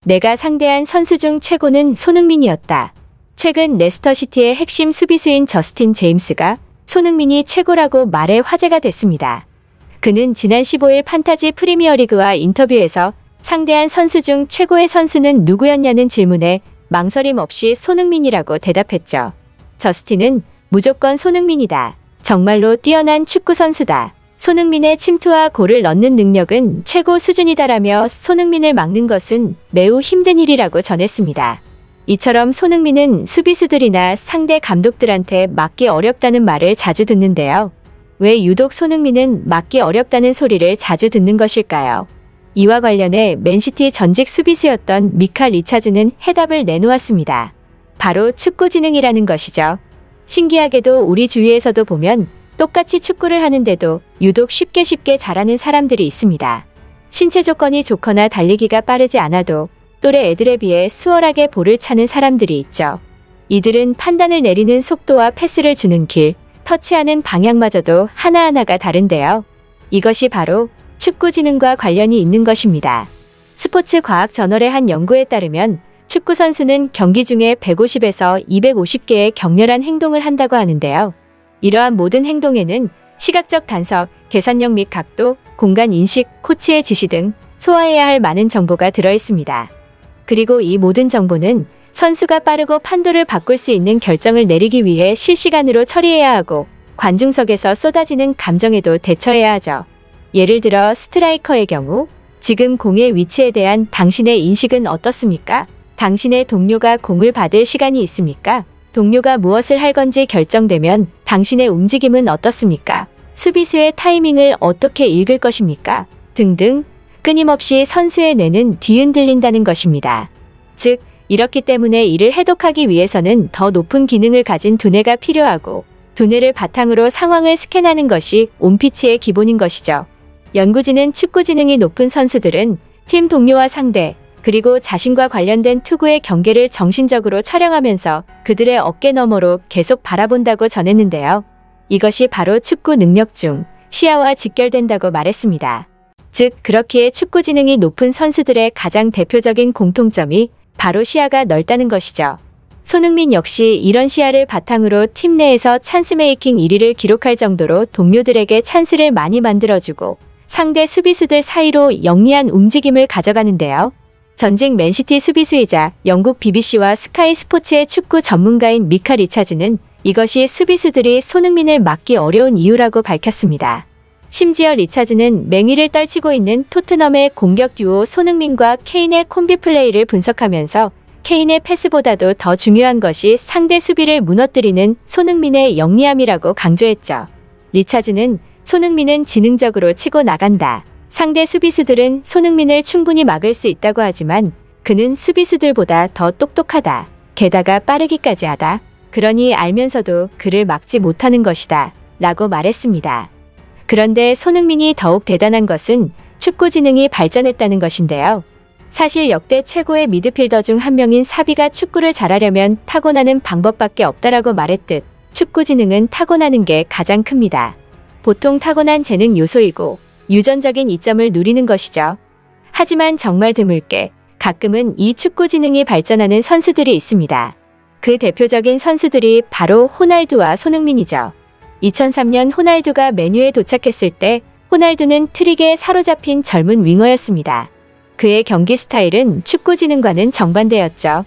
내가 상대한 선수 중 최고는 손흥민이었다. 최근 레스터시티의 핵심 수비수인 저스틴 제임스가 손흥민이 최고라고 말해 화제가 됐습니다. 그는 지난 15일 판타지 프리미어리그와 인터뷰에서 상대한 선수 중 최고의 선수는 누구였냐는 질문에 망설임 없이 손흥민이라고 대답했죠. 저스틴은 무조건 손흥민이다. 정말로 뛰어난 축구 선수다. 손흥민의 침투와 골을 넣는 능력은 최고 수준이다라며 손흥민을 막는 것은 매우 힘든 일이라고 전했습니다. 이처럼 손흥민은 수비수들이나 상대 감독들한테 막기 어렵다는 말을 자주 듣는데요. 왜 유독 손흥민은 막기 어렵다는 소리를 자주 듣는 것일까요? 이와 관련해 맨시티 전직 수비수였던 미카 리차즈는 해답을 내놓았습니다. 바로 축구지능이라는 것이죠. 신기하게도 우리 주위에서도 보면 똑같이 축구를 하는데도 유독 쉽게 잘하는 사람들이 있습니다. 신체 조건이 좋거나 달리기가 빠르지 않아도 또래 애들에 비해 수월하게 볼을 차는 사람들이 있죠. 이들은 판단을 내리는 속도와 패스를 주는 길, 터치하는 방향마저도 하나하나가 다른데요. 이것이 바로 축구지능과 관련이 있는 것입니다. 스포츠 과학 저널의 한 연구에 따르면 축구 선수는 경기 중에 150에서 250개의 격렬한 행동을 한다고 하는데요. 이러한 모든 행동에는 시각적 단서, 계산력 및 각도, 공간 인식, 코치의 지시 등 소화해야 할 많은 정보가 들어있습니다. 그리고 이 모든 정보는 선수가 빠르고 판도를 바꿀 수 있는 결정을 내리기 위해 실시간으로 처리해야 하고 관중석에서 쏟아지는 감정에도 대처해야 하죠. 예를 들어 스트라이커의 경우 지금 공의 위치에 대한 당신의 인식은 어떻습니까? 당신의 동료가 공을 받을 시간이 있습니까? 동료가 무엇을 할 건지 결정되면 당신의 움직임은 어떻습니까? 수비수의 타이밍을 어떻게 읽을 것입니까? 등등 끊임없이 선수의 뇌는 뒤흔들린다는 것입니다. 즉, 이렇기 때문에 이를 해독하기 위해서는 더 높은 기능을 가진 두뇌가 필요하고 두뇌를 바탕으로 상황을 스캔하는 것이 온피치의 기본인 것이죠. 연구진은 축구지능이 높은 선수들은 팀 동료와 상대, 그리고 자신과 관련된 투구의 경계를 정신적으로 촬영하면서 그들의 어깨 너머로 계속 바라본다고 전했는데요. 이것이 바로 축구 능력 중 시야와 직결된다고 말했습니다. 즉, 그렇기에 축구지능이 높은 선수들의 가장 대표적인 공통점이 바로 시야가 넓다는 것이죠. 손흥민 역시 이런 시야를 바탕으로 팀 내에서 찬스 메이킹 1위를 기록할 정도로 동료들에게 찬스를 많이 만들어주고 상대 수비수들 사이로 영리한 움직임을 가져가는데요. 전직 맨시티 수비수이자 영국 BBC와 스카이 스포츠의 축구 전문가인 미카 리차즈는 이것이 수비수들이 손흥민을 막기 어려운 이유라고 밝혔습니다. 심지어 리차즈는 맹위를 떨치고 있는 토트넘의 공격 듀오 손흥민과 케인의 콤비 플레이를 분석하면서 케인의 패스보다도 더 중요한 것이 상대 수비를 무너뜨리는 손흥민의 영리함이라고 강조했죠. 리차즈는 손흥민은 지능적으로 치고 나간다. 상대 수비수들은 손흥민을 충분히 막을 수 있다고 하지만 그는 수비수들보다 더 똑똑하다. 게다가 빠르기까지 하다. 그러니 알면서도 그를 막지 못하는 것이다. 라고 말했습니다. 그런데 손흥민이 더욱 대단한 것은 축구지능이 발전했다는 것인데요. 사실 역대 최고의 미드필더 중 한 명인 사비가 축구를 잘하려면 타고나는 방법밖에 없다라고 말했듯 축구지능은 타고나는 게 가장 큽니다. 보통 타고난 재능 요소이고 유전적인 이점을 누리는 것이죠. 하지만 정말 드물게 가끔은 이 축구지능이 발전하는 선수들이 있습니다. 그 대표적인 선수들이 바로 호날두와 손흥민이죠. 2003년 호날두가 맨유에 도착했을 때 호날두는 트릭에 사로잡힌 젊은 윙어였습니다. 그의 경기 스타일은 축구지능과는 정반대였죠.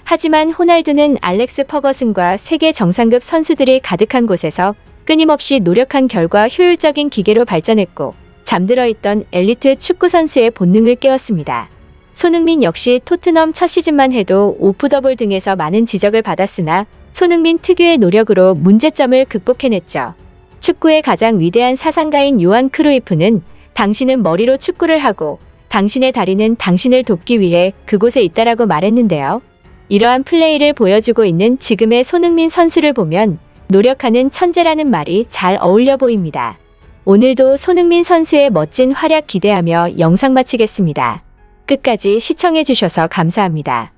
하지만 호날두는 알렉스 퍼거슨과 세계 정상급 선수들이 가득한 곳에서 끊임없이 노력한 결과 효율적인 기계로 발전했고 잠들어 있던 엘리트 축구 선수의 본능을 깨웠습니다. 손흥민 역시 토트넘 첫 시즌만 해도 오프더볼 등에서 많은 지적을 받았으나 손흥민 특유의 노력으로 문제점을 극복해냈죠. 축구의 가장 위대한 사상가인 요한 크루이프는 당신은 머리로 축구를 하고 당신의 다리는 당신을 돕기 위해 그곳에 있다라고 말했는데요. 이러한 플레이를 보여주고 있는 지금의 손흥민 선수를 보면 노력하는 천재라는 말이 잘 어울려 보입니다. 오늘도 손흥민 선수의 멋진 활약 기대하며 영상 마치겠습니다. 끝까지 시청해주셔서 감사합니다.